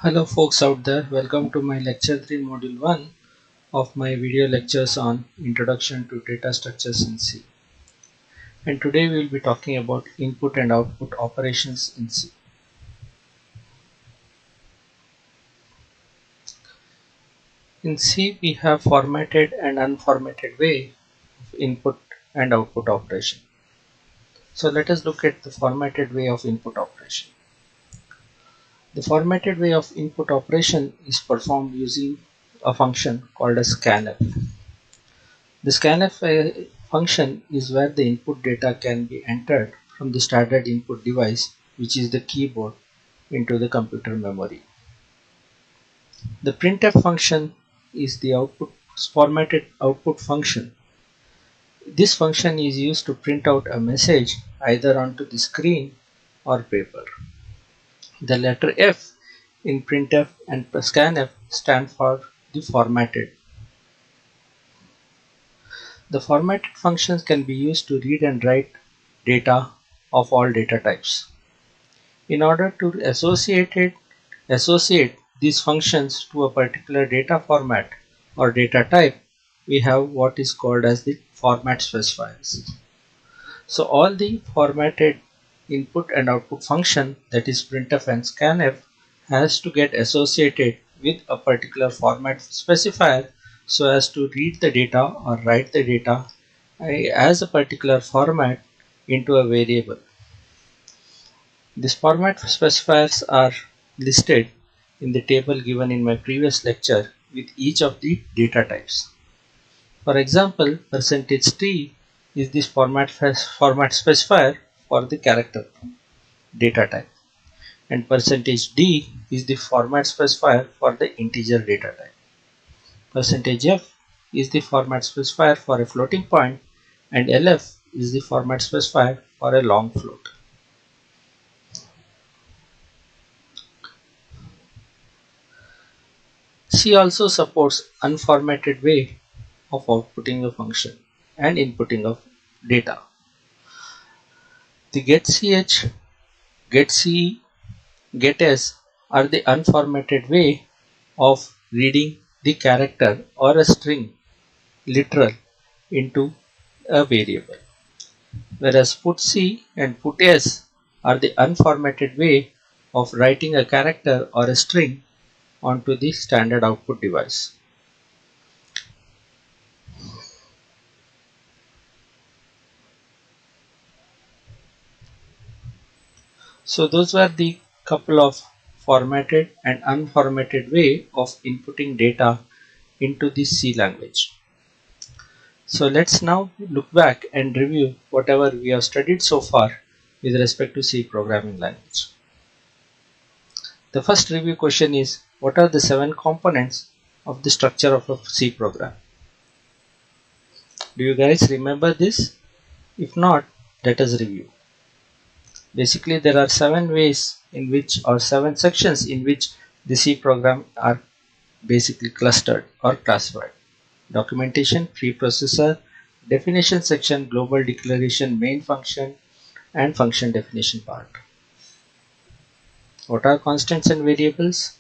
Hello folks out there, welcome to my lecture 3 module 1 of my video lectures on Introduction to Data Structures in C. And today we will be talking about input and output operations in C. In C we have formatted and unformatted way of input and output operation. So let us look at the formatted way of input operation. The formatted way of input operation is performed using a function called as scanf. The scanf function is where the input data can be entered from the standard input device, which is the keyboard, into the computer memory. The printf function is the formatted output function. This function is used to print out a message either onto the screen or paper. The letter F in printf and scanf stand for the formatted. The formatted functions can be used to read and write data of all data types. In order to associate these functions to a particular data format or data type, we have what is called as the format specifiers. So all the formatted input and output function, that is printf and scanf, has to get associated with a particular format specifier so as to read the data or write the data as a particular format into a variable. These format specifiers are listed in the table given in my previous lecture with each of the data types. For example, %t is this format specifier for the character data type, and %d is the format specifier for the integer data type. %f is the format specifier for a floating point, and lf is the format specifier for a long float. C also supports unformatted way of outputting a function and inputting of data. The getch, getc, gets are the unformatted way of reading the character or a string literal into a variable, whereas putc and puts are the unformatted way of writing a character or a string onto the standard output device. So those were the couple of formatted and unformatted way of inputting data into the C language. So let's now look back and review whatever we have studied so far with respect to C programming language. The first review question is, what are the 7 components of the structure of a C program? Do you guys remember this? If not, let us review. Basically, there are 7 ways in which, or 7 sections in which the C program are basically clustered or classified. Documentation, preprocessor, definition section, global declaration, main function, and function definition part. What are constants and variables?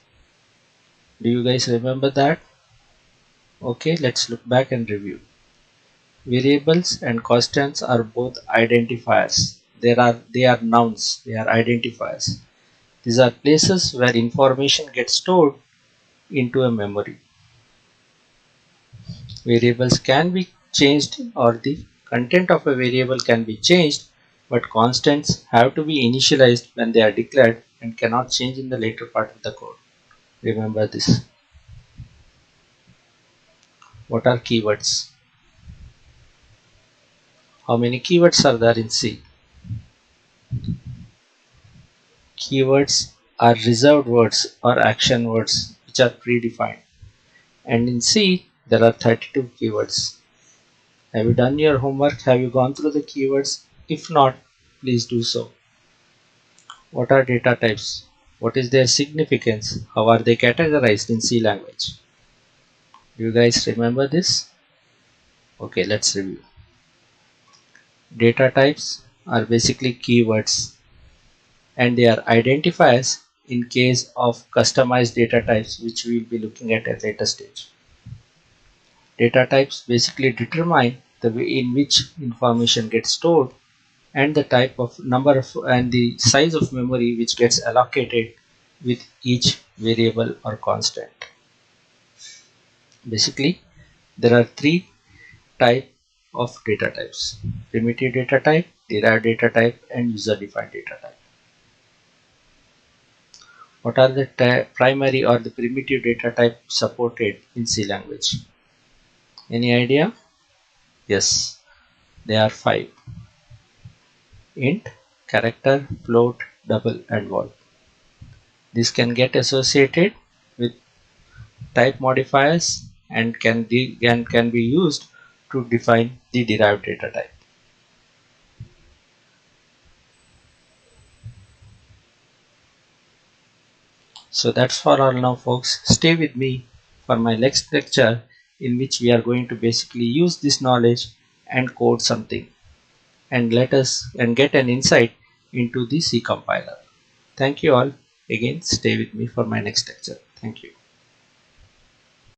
Do you guys remember that? Okay, let's look back and review. Variables and constants are both identifiers. They are nouns, they are identifiers. These are places where information gets stored into a memory. Variables can be changed, or the content of a variable can be changed, but constants have to be initialized when they are declared and cannot change in the later part of the code. Remember this. What are keywords? How many keywords are there in C? Keywords are reserved words or action words which are predefined. And in C, there are 32 keywords. Have you done your homework? Have you gone through the keywords? If not, please do so. What are data types? What is their significance? How are they categorized in C language? Do you guys remember this? Okay, let's review. Data types are basically keywords, and they are identifiers in case of customized data types, which we will be looking at a later stage. Data types basically determine the way in which information gets stored and the type of number of and the size of memory which gets allocated with each variable or constant. Basically, there are three types of data types: primitive data type, derived data type, and user defined data type. What are the primary or the primitive data type supported in C language? Any idea? Yes, there are five: int, character, float, double, and vol. This can get associated with type modifiers and can be used to define the derived data type. So that's for all now, folks. Stay with me for my next lecture, in which we are going to basically use this knowledge and code something and get an insight into the C compiler. Thank you all. Again, stay with me for my next lecture. Thank you.